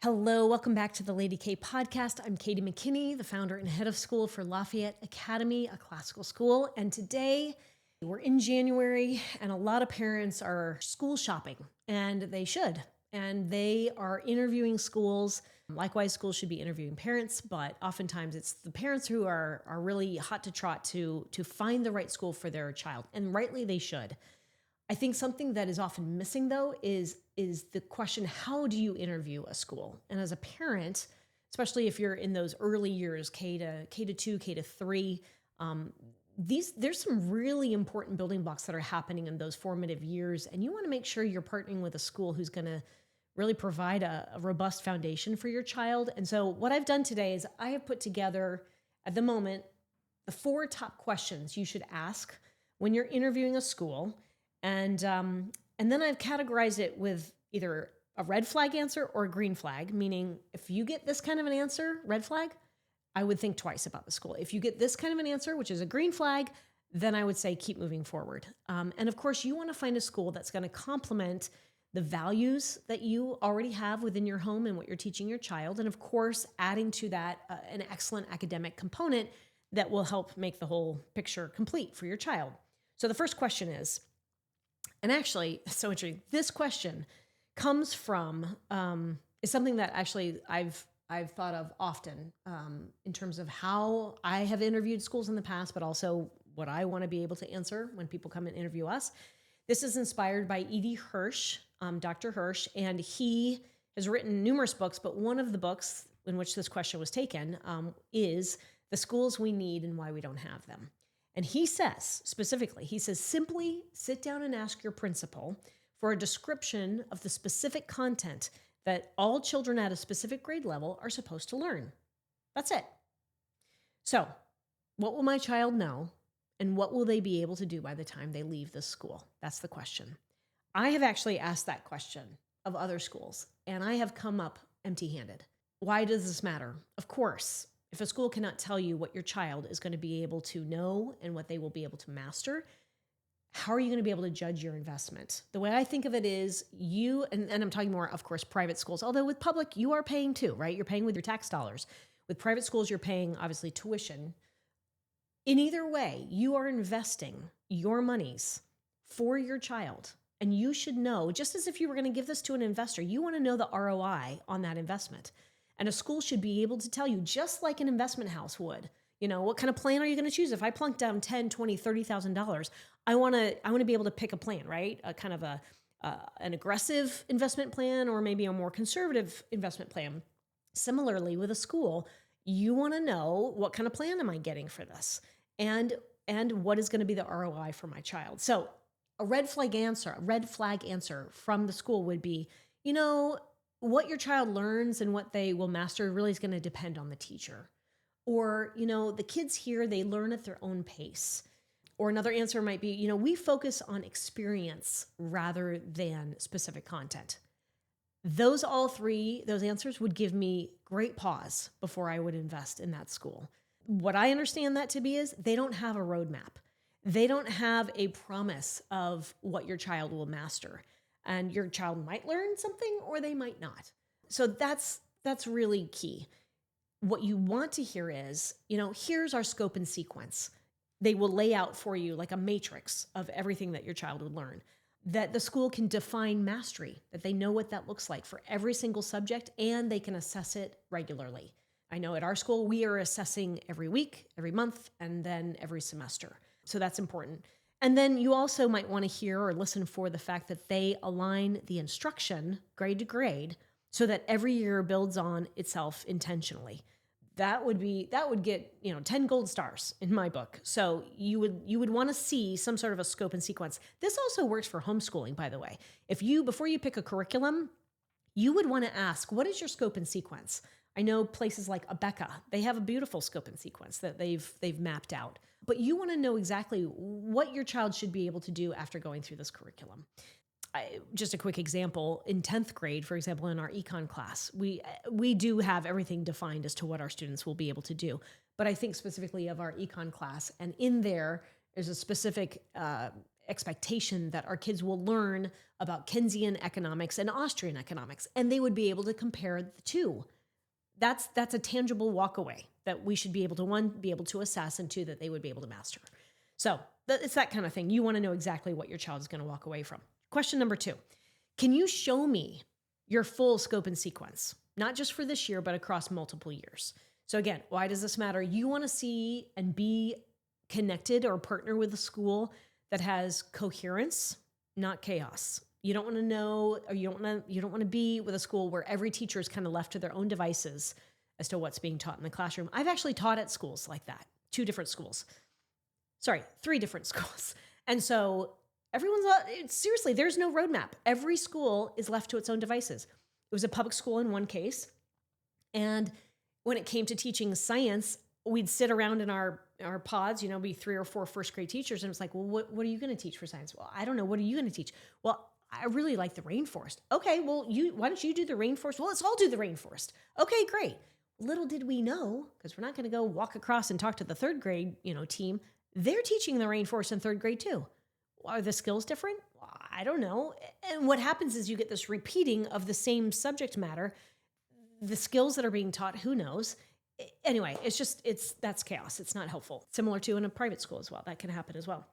Hello, welcome back to the Lady K podcast. I'm Katy McKinney, the founder and head of school for Lafayette Academy, a classical school. And today we're in January and a lot of parents are school shopping, and they should. And they are interviewing schools. Likewise, schools should be interviewing parents, but oftentimes it's the parents who are really hot to trot to find the right school for their child. And rightly they should. I think something that is often missing, though, is the question, how do you interview a school? And as a parent, especially if you're in those early years, K to 2, K to 3, there's some really important building blocks that are happening in those formative years. And you want to make sure you're partnering with a school who's going to really provide a robust foundation for your child. And so what I've done today is I have put together, at the moment, the 4 top questions you should ask when you're interviewing a school. And then I've categorized it with either a red flag answer or a green flag, meaning if you get this kind of an answer, red flag, I would think twice about the school. If you get this kind of an answer, which is a green flag, then I would say keep moving forward. And of course, you want to find a school that's going to complement the values that you already have within your home and what you're teaching your child. And of course, adding to that an excellent academic component that will help make the whole picture complete for your child. So the first question is, and actually, it's so interesting. This question comes from is something that actually I've thought of often in terms of how I have interviewed schools in the past, but also what I want to be able to answer when people come and interview us. This is inspired by E.D. Hirsch, Dr. Hirsch, and he has written numerous books, but one of the books in which this question was taken is The Schools We Need and Why We Don't Have Them. And he says, specifically, simply sit down and ask your principal for a description of the specific content that all children at a specific grade level are supposed to learn. That's it. So, what will my child know, and what will they be able to do by the time they leave this school? That's the question. I have actually asked that question of other schools, and I have come up empty-handed. Why does this matter? Of course, if a school cannot tell you what your child is going to be able to know and what they will be able to master, how are you going to be able to judge your investment? The way I think of it is and I'm talking more, of course, private schools, although with public, you are paying too, right? You're paying with your tax dollars. With private schools, you're paying, obviously, tuition. In either way, you are investing your monies for your child. And you should know, just as if you were going to give this to an investor, you want to know the ROI on that investment. And a school should be able to tell you, just like an investment house would, what kind of plan are you going to choose? If I plunk down $10,000, $20,000, $30,000, I want to be able to pick a plan, right? A kind of an aggressive investment plan, or maybe a more conservative investment plan. Similarly, with a school, you want to know, what kind of plan am I getting for this? And what is going to be the ROI for my child? So a red flag answer from the school would be, what your child learns and what they will master really is going to depend on the teacher. Or, the kids here, they learn at their own pace. Or another answer might be, we focus on experience rather than specific content. Those answers would give me great pause before I would invest in that school. What I understand that to be is they don't have a roadmap. They don't have a promise of what your child will master. And your child might learn something or they might not. So that's really key. What you want to hear is, here's our scope and sequence. They will lay out for you like a matrix of everything that your child would learn. That the school can define mastery, that they know what that looks like for every single subject, and they can assess it regularly. I know at our school, we are assessing every week, every month, and then every semester. So that's important. And then you also might want to hear or listen for the fact that they align the instruction grade to grade so that every year builds on itself intentionally. That would get 10 gold stars in my book. So you would want to see some sort of a scope and sequence. This also works for homeschooling, by the way. Before you pick a curriculum, you would want to ask, what is your scope and sequence? I know places like Abeka, they have a beautiful scope and sequence that they've mapped out. But you want to know exactly what your child should be able to do after going through this curriculum. Just a quick example, in 10th grade, for example, in our econ class, we do have everything defined as to what our students will be able to do. But I think specifically of our econ class, and in there is a specific expectation that our kids will learn about Keynesian economics and Austrian economics, and they would be able to compare the two. That's a tangible walk away that we should be able to, one, be able to assess, and two, that they would be able to master. So it's that kind of thing. You want to know exactly what your child is going to walk away from. Question number 2, can you show me your full scope and sequence, not just for this year, but across multiple years? So again, why does this matter? You want to see and be connected or partner with a school that has coherence, not chaos. You don't want to know, or you don't want to be with a school where every teacher is kind of left to their own devices as to what's being taught in the classroom. I've actually taught at schools like that, 3 different schools. And so seriously, there's no roadmap. Every school is left to its own devices. It was a public school in one case. And when it came to teaching science, we'd sit around in our pods, be 3 or 4 first grade teachers. And it was like, well, what are you going to teach for science? Well, I don't know. What are you going to teach? Well, I really like the rainforest. Okay, well, why don't you do the rainforest? Well, let's all do the rainforest. Okay, great. Little did we know, because we're not going to go walk across and talk to the 3rd grade, team. They're teaching the rainforest in 3rd grade too. Are the skills different? I don't know. And what happens is you get this repeating of the same subject matter. The skills that are being taught, who knows? Anyway, that's chaos. It's not helpful. Similar to in a private school as well. That can happen as well.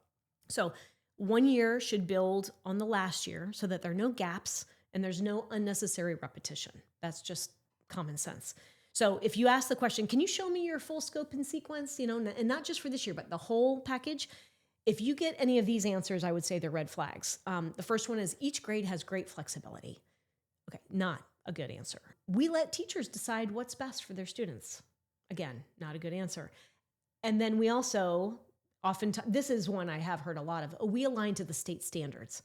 So 1 year should build on the last year so that there are no gaps and there's no unnecessary repetition. That's just common sense. So if you ask the question, can you show me your full scope and sequence, and not just for this year, but the whole package? If you get any of these answers, I would say they're red flags. The first one is each grade has great flexibility. Okay, not a good answer. We let teachers decide what's best for their students. Again, not a good answer. And then we also this is one I have heard a lot of, we align to the state standards.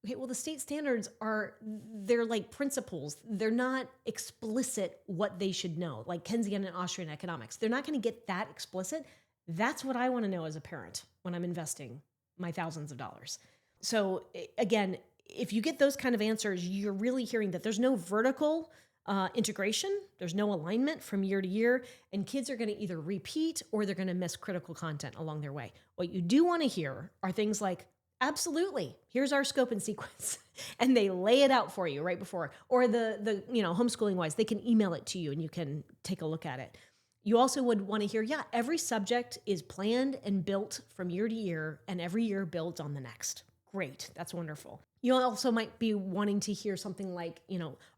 Okay, well, the state standards they're like principles. They're not explicit what they should know, like Keynesian and Austrian economics. They're not going to get that explicit. That's what I want to know as a parent when I'm investing my thousands of dollars. So again, if you get those kind of answers, you're really hearing that there's no vertical integration, there's no alignment from year to year, and kids are going to either repeat or they're going to miss critical content along their way. What you do want to hear are things like, absolutely, here's our scope and sequence, and they lay it out for you right before, or the homeschooling wise, they can email it to you and you can take a look at it. You also would want to hear, every subject is planned and built from year to year, and every year builds on the next. Great, that's wonderful. You also might be wanting to hear something like,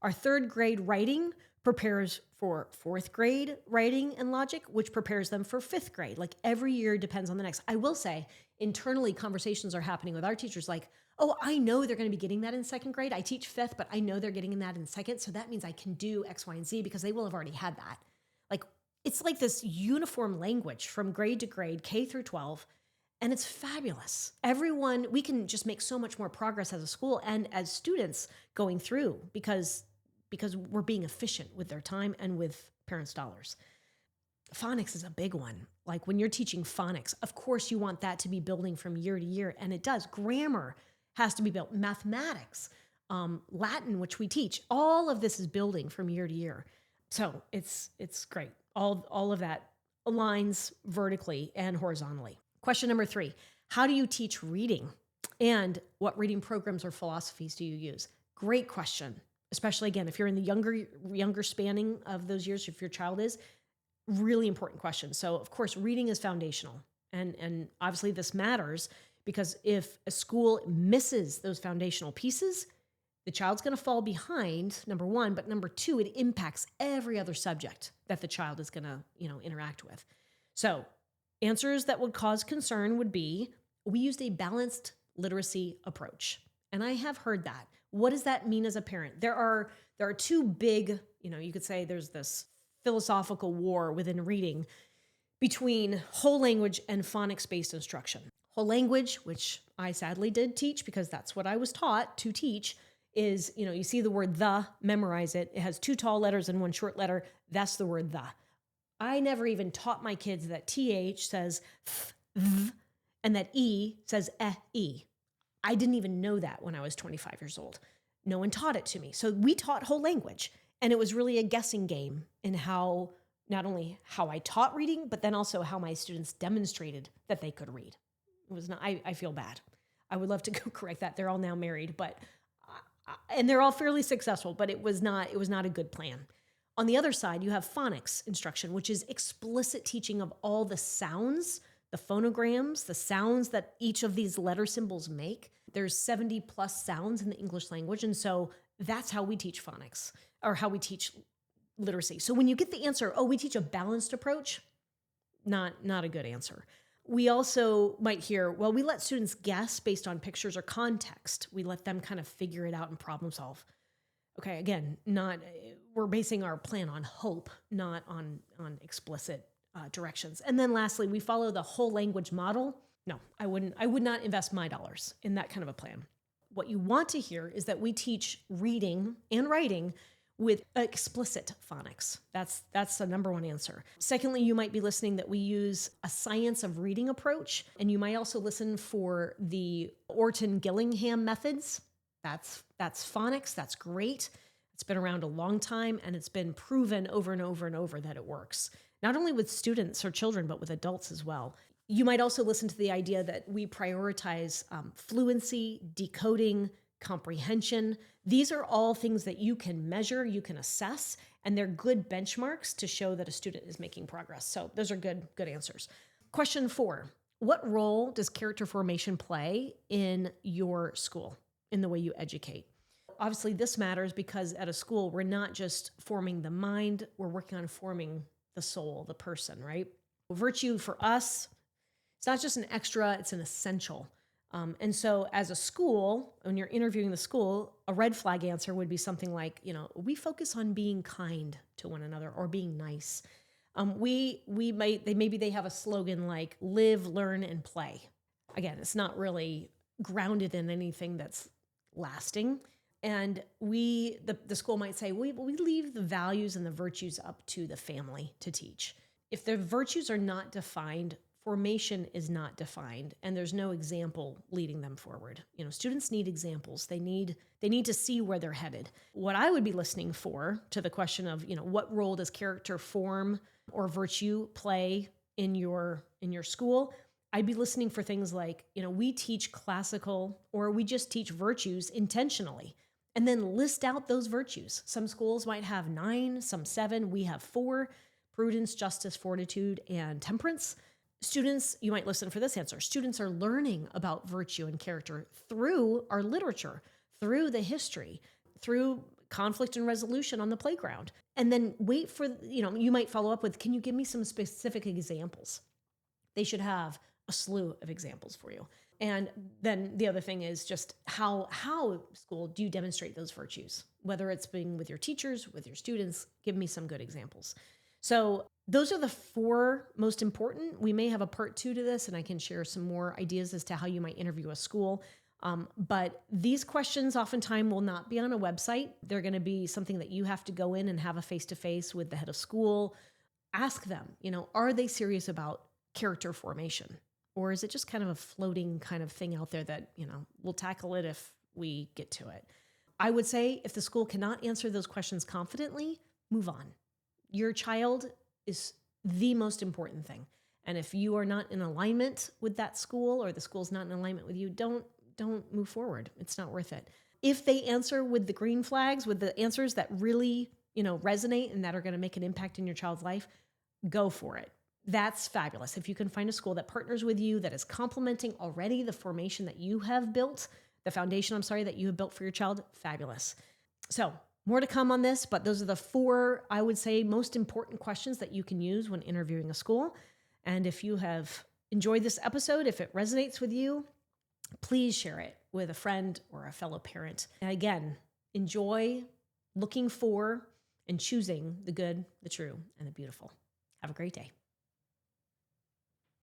our 3rd grade writing prepares for 4th grade writing and logic, which prepares them for 5th grade. Like every year depends on the next. I will say internally conversations are happening with our teachers like, oh, I know they're going to be getting that in 2nd grade. I teach 5th, but I know they're getting that in 2nd. So that means I can do X, Y, and Z because they will have already had that. Like it's like this uniform language from grade to grade, K through 12. And it's fabulous. We can just make so much more progress as a school and as students going through because we're being efficient with their time and with parents' dollars. Phonics is a big one. Like when you're teaching phonics, of course you want that to be building from year to year, and it does. Grammar has to be built. Mathematics, Latin, which we teach, all of this is building from year to year. So it's great. All of that aligns vertically and horizontally. Question number 3, how do you teach reading? And what reading programs or philosophies do you use? Great question, especially again, if you're in the younger spanning of those years, if your child is, really important question. So of course, reading is foundational. And obviously this matters because if a school misses those foundational pieces, the child's going to fall behind, number 1, but number 2, it impacts every other subject that the child is going to, interact with. So answers that would cause concern would be, we used a balanced literacy approach. And I have heard that. What does that mean as a parent? There are 2 big, you could say there's this philosophical war within reading between whole language and phonics-based instruction. Whole language, which I sadly did teach because that's what I was taught to teach, is, you see the word the, memorize it. It has 2 tall letters and 1 short letter. That's the word the. I never even taught my kids that TH says th, and that E says E. I didn't even know that when I was 25 years old. No one taught it to me. So we taught whole language, and it was really a guessing game in not only how I taught reading, but then also how my students demonstrated that they could read. It was not, I feel bad. I would love to go correct that. They're all now married, but and they're all fairly successful, but it was not a good plan. On the other side, you have phonics instruction, which is explicit teaching of all the sounds, the phonograms, the sounds that each of these letter symbols make. There's 70 plus sounds in the English language. And so that's how we teach phonics, or how we teach literacy. So when you get the answer, oh, we teach a balanced approach, not a good answer. We also might hear, well, we let students guess based on pictures or context. We let them kind of figure it out and problem solve. Okay, again, we're basing our plan on hope, not on explicit directions. And then lastly, we follow the whole language model. No, I would not invest my dollars in that kind of a plan. What you want to hear is that we teach reading and writing with explicit phonics. That's the number one answer. Secondly, you might be listening that we use a science of reading approach, and you might also listen for the Orton-Gillingham methods. That's phonics. That's great. It's been around a long time, and it's been proven over and over and over that it works, not only with students or children, but with adults as well. You might also listen to the idea that we prioritize fluency, decoding, comprehension. These are all things that you can measure, you can assess, and they're good benchmarks to show that a student is making progress. So those are good answers. Question 4, what role does character formation play in your school, in the way you educate? Obviously, this matters because at a school, we're not just forming the mind, we're working on forming the soul, the person, right? Virtue for us, it's not just an extra, it's an essential. And so as a school, when you're interviewing the school, a red flag answer would be something like, we focus on being kind to one another or being nice. Maybe they have a slogan like live, learn, and play. Again, it's not really grounded in anything that's lasting. And the school might say, we leave the values and the virtues up to the family to teach. If the virtues are not defined, formation is not defined, and there's no example leading them forward. Students need examples. They need to see where they're headed. What I would be listening for to the question of, what role does character form or virtue play in your school? I'd be listening for things like, we teach classical, or we just teach virtues intentionally, and then list out those virtues. Some schools might have 9, some 7. We have 4: prudence, justice, fortitude, and temperance. Students, you might listen for this answer. Students are learning about virtue and character through our literature, through the history, through conflict and resolution on the playground. And then wait for, you might follow up with, can you give me some specific examples? They should have a slew of examples for you. And then the other thing is just how school do you demonstrate those virtues? Whether it's being with your teachers, with your students, give me some good examples. So those are the 4 most important. We may have a part 2 to this, and I can share some more ideas as to how you might interview a school. But these questions oftentimes will not be on a website. They're going to be something that you have to go in and have a face-to-face with the head of school. Ask them, are they serious about character formation? Or is it just kind of a floating kind of thing out there that, we'll tackle it if we get to it? I would say if the school cannot answer those questions confidently, move on. Your child is the most important thing. And if you are not in alignment with that school, or the school's not in alignment with you, don't move forward. It's not worth it. If they answer with the green flags, with the answers that really, resonate and that are going to make an impact in your child's life, go for it. That's fabulous. If you can find a school that partners with you, that is complementing already the formation that you have built, the foundation, that you have built for your child, fabulous. So more to come on this, but those are the 4, I would say, most important questions that you can use when interviewing a school. And if you have enjoyed this episode, if it resonates with you, please share it with a friend or a fellow parent. And again, enjoy looking for and choosing the good, the true, and the beautiful. Have a great day.